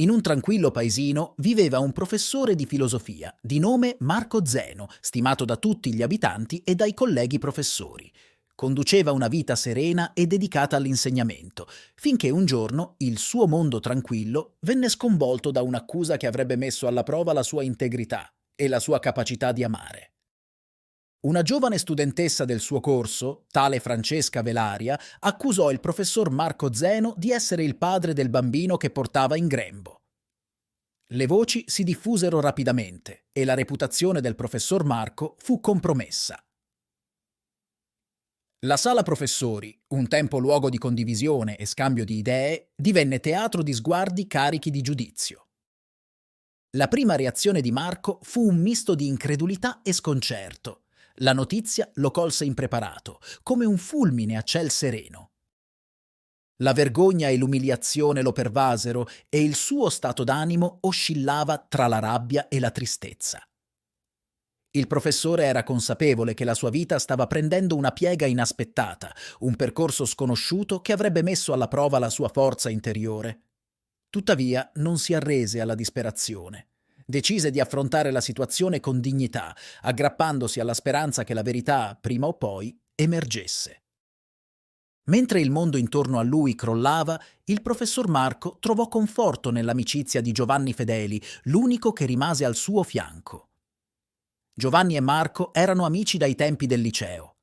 In un tranquillo paesino viveva un professore di filosofia di nome Marco Zeno, stimato da tutti gli abitanti e dai colleghi professori. Conduceva una vita serena e dedicata all'insegnamento, finché un giorno il suo mondo tranquillo venne sconvolto da un'accusa che avrebbe messo alla prova la sua integrità e la sua capacità di amare. Una giovane studentessa del suo corso, tale Francesca Velaria, accusò il professor Marco Zeno di essere il padre del bambino che portava in grembo. Le voci si diffusero rapidamente e la reputazione del professor Marco fu compromessa. La sala professori, un tempo luogo di condivisione e scambio di idee, divenne teatro di sguardi carichi di giudizio. La prima reazione di Marco fu un misto di incredulità e sconcerto. La notizia lo colse impreparato, come un fulmine a ciel sereno. La vergogna e l'umiliazione lo pervasero e il suo stato d'animo oscillava tra la rabbia e la tristezza. Il professore era consapevole che la sua vita stava prendendo una piega inaspettata, un percorso sconosciuto che avrebbe messo alla prova la sua forza interiore. Tuttavia non si arrese alla disperazione. Decise di affrontare la situazione con dignità, aggrappandosi alla speranza che la verità, prima o poi, emergesse. Mentre il mondo intorno a lui crollava, il professor Marco trovò conforto nell'amicizia di Giovanni Fedeli, l'unico che rimase al suo fianco. Giovanni e Marco erano amici dai tempi del liceo.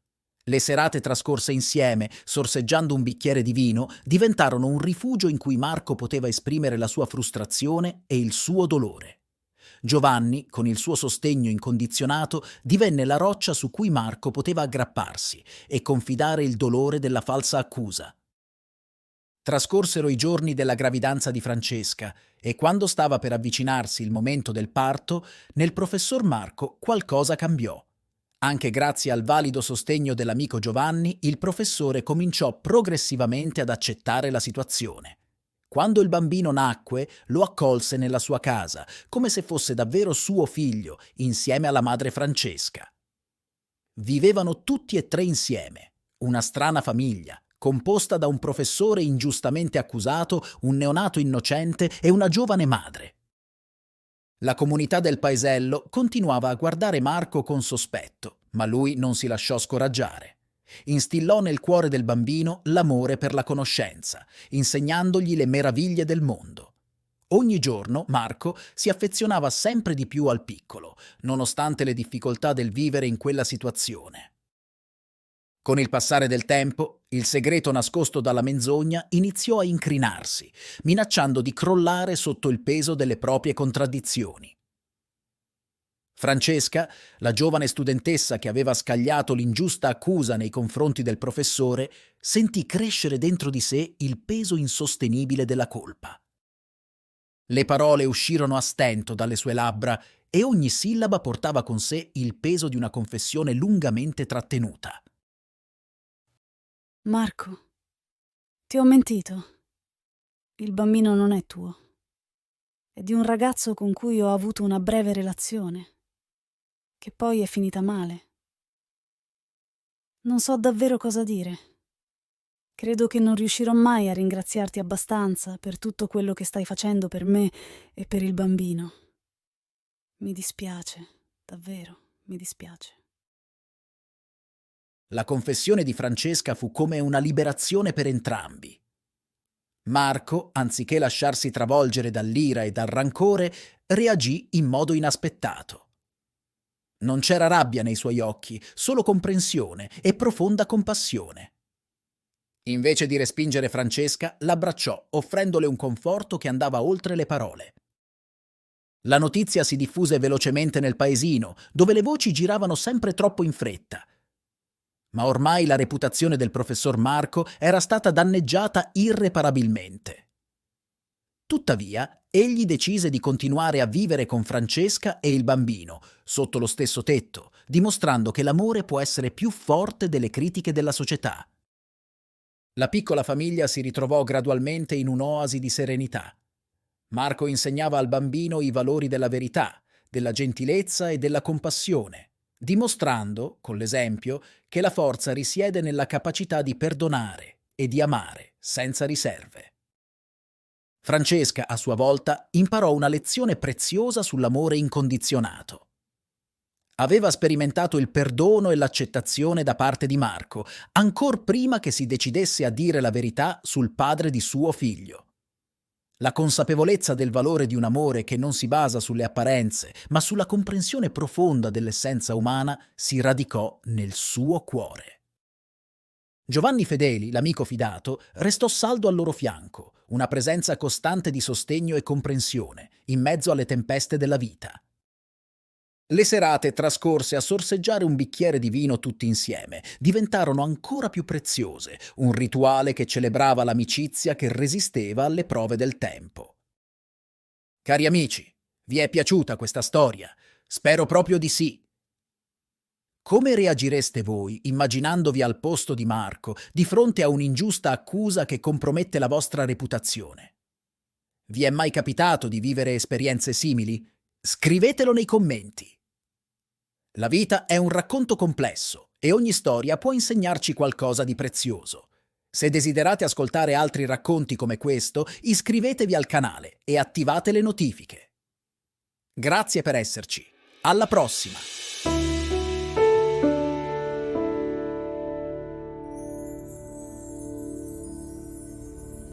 Le serate trascorse insieme, sorseggiando un bicchiere di vino, diventarono un rifugio in cui Marco poteva esprimere la sua frustrazione e il suo dolore. Giovanni, con il suo sostegno incondizionato, divenne la roccia su cui Marco poteva aggrapparsi e confidare il dolore della falsa accusa. Trascorsero i giorni della gravidanza di Francesca e quando stava per avvicinarsi il momento del parto, nel professor Marco qualcosa cambiò. Anche grazie al valido sostegno dell'amico Giovanni, il professore cominciò progressivamente ad accettare la situazione. Quando il bambino nacque, lo accolse nella sua casa, come se fosse davvero suo figlio, insieme alla madre Francesca. Vivevano tutti e tre insieme, una strana famiglia, composta da un professore ingiustamente accusato, un neonato innocente e una giovane madre. La comunità del paesello continuava a guardare Marco con sospetto, ma lui non si lasciò scoraggiare. Instillò nel cuore del bambino l'amore per la conoscenza, insegnandogli le meraviglie del mondo. Ogni giorno Marco si affezionava sempre di più al piccolo, nonostante le difficoltà del vivere in quella situazione. Con il passare del tempo, il segreto nascosto dalla menzogna iniziò a incrinarsi, minacciando di crollare sotto il peso delle proprie contraddizioni. Francesca, la giovane studentessa che aveva scagliato l'ingiusta accusa nei confronti del professore, sentì crescere dentro di sé il peso insostenibile della colpa. Le parole uscirono a stento dalle sue labbra e ogni sillaba portava con sé il peso di una confessione lungamente trattenuta. Marco, ti ho mentito. Il bambino non è tuo. È di un ragazzo con cui ho avuto una breve relazione, che poi è finita male. Non so davvero cosa dire. Credo che non riuscirò mai a ringraziarti abbastanza per tutto quello che stai facendo per me e per il bambino. Mi dispiace, davvero, mi dispiace. La confessione di Francesca fu come una liberazione per entrambi. Marco, anziché lasciarsi travolgere dall'ira e dal rancore, reagì in modo inaspettato. Non c'era rabbia nei suoi occhi, solo comprensione e profonda compassione. Invece di respingere Francesca, l'abbracciò, offrendole un conforto che andava oltre le parole. La notizia si diffuse velocemente nel paesino, dove le voci giravano sempre troppo in fretta. Ma ormai la reputazione del professor Marco era stata danneggiata irreparabilmente. Tuttavia, egli decise di continuare a vivere con Francesca e il bambino, sotto lo stesso tetto, dimostrando che l'amore può essere più forte delle critiche della società. La piccola famiglia si ritrovò gradualmente in un'oasi di serenità. Marco insegnava al bambino i valori della verità, della gentilezza e della compassione, dimostrando, con l'esempio, che la forza risiede nella capacità di perdonare e di amare senza riserve. Francesca, a sua volta, imparò una lezione preziosa sull'amore incondizionato. Aveva sperimentato il perdono e l'accettazione da parte di Marco, ancor prima che si decidesse a dire la verità sul padre di suo figlio. La consapevolezza del valore di un amore che non si basa sulle apparenze, ma sulla comprensione profonda dell'essenza umana, si radicò nel suo cuore. Giovanni Fedeli, l'amico fidato, restò saldo al loro fianco, una presenza costante di sostegno e comprensione, in mezzo alle tempeste della vita. Le serate trascorse a sorseggiare un bicchiere di vino tutti insieme diventarono ancora più preziose, un rituale che celebrava l'amicizia che resisteva alle prove del tempo. Cari amici, vi è piaciuta questa storia? Spero proprio di sì. Come reagireste voi, immaginandovi al posto di Marco, di fronte a un'ingiusta accusa che compromette la vostra reputazione? Vi è mai capitato di vivere esperienze simili? Scrivetelo nei commenti. La vita è un racconto complesso e ogni storia può insegnarci qualcosa di prezioso. Se desiderate ascoltare altri racconti come questo, iscrivetevi al canale e attivate le notifiche. Grazie per esserci. Alla prossima!